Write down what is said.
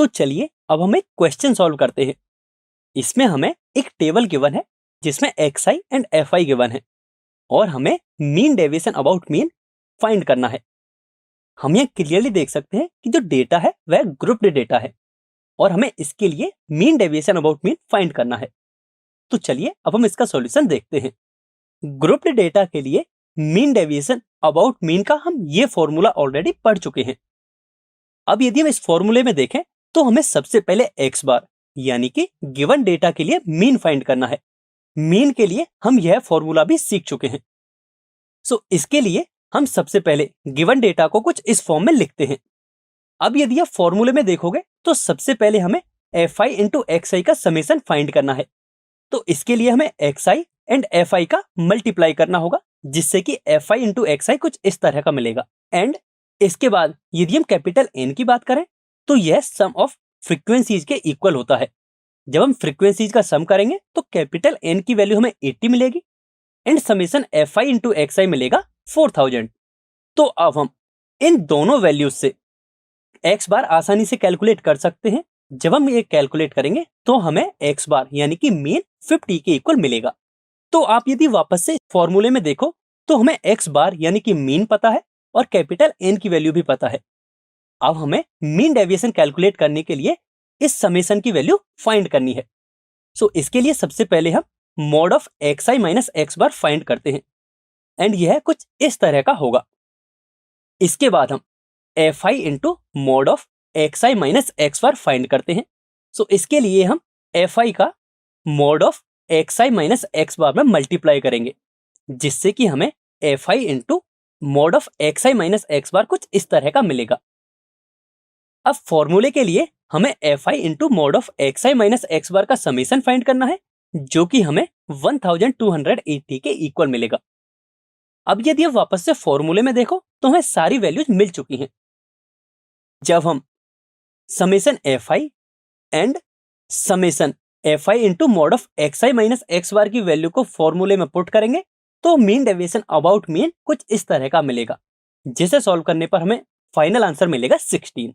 तो चलिए अब हम एक क्वेश्चन सॉल्व करते हैं। इसमें हमें एक टेबल गिवन है जिसमें xi एंड fi गिवन है और हमें mean deviation about mean find करना है। हम ये क्लियरली देख सकते हैं कि जो डेटा है वह ग्रुप्ड डेटा है और हमें इसके लिए mean deviation about mean find करना है। तो चलिए अब हम इसका सॉल्यूशन देखते हैं। ग्रुप्ड डेटा के लिए मीन डेविएशन अबाउट मीन का हम ये फॉर्मूला ऑलरेडी पढ़ चुके हैं। अब यदि हम इस फॉर्मूले में देखें तो हमें सबसे पहले x बार यानी कि गिवन डेटा के लिए मीन फाइंड करना है। मीन के लिए हम यह फॉर्मूला भी सीख चुके हैं। इसके लिए हम सबसे पहले गिवन डेटा को कुछ इस फॉर्म में लिखते हैं। अब यदि आप फॉर्मूले में देखोगे तो सबसे पहले हमें fi इंटू xi का समेशन फाइंड करना है। तो इसके लिए हमें xi एंड fi का मल्टीप्लाई करना होगा जिससे कि fi इंटू xi कुछ इस तरह का मिलेगा। एंड इसके बाद यदि हम कैपिटल N की बात करें तो यह सम ऑफ फ्रीक्वेंसीज के इक्वल होता है। जब हम फ्रीक्वेंसीज का सम करेंगे तो कैपिटल N की वैल्यू हमें 80 मिलेगी and summation fi into xi मिलेगा 4000। तो अब हम इन दोनों वैल्यूज से x बार आसानी से कैलकुलेट कर सकते हैं। जब हम ये कैलकुलेट करेंगे तो हमें x बार यानी कि मीन 50 के इक्वल मिलेगा। तो आप यदि वापस से फॉर्मूले में देखो तो हमें x बार यानी कि मीन पता है और कैपिटल N की वैल्यू भी पता है। अब हमें मीन डेविएशन कैलकुलेट करने के लिए इस समेशन की वैल्यू फाइंड करनी है। इसके लिए सबसे पहले हम mod of xi minus x bar find करते हैं एंड यह कुछ इस तरह का होगा। इसके बाद हम fi into mod of xi minus x bar find करते हैं। इसके लिए हम fi का mod of xi minus x बार में मल्टीप्लाई करेंगे जिससे कि हमें fi into mod of xi minus x बार कुछ इस तरह का मिलेगा। अब फॉर्मूले के लिए हमें fi into mod of xi minus x बार का समेशन फाइंड करना है जो कि हमें 1280 के इक्वल मिलेगा। अब यदि आप वापस से फॉर्मूले में देखो तो हमें सारी वैल्यूज मिल चुकी हैं। जब हम summation fi and summation fi into mod of xi minus x बार की वैल्यू को फॉर्मूले में पुट करेंगे तो मीन डेविएशन अबाउट मीन कुछ इस तरह का मिलेगा जिसे सॉल्व करने पर हमें फाइनल आंसर मिलेगा 16।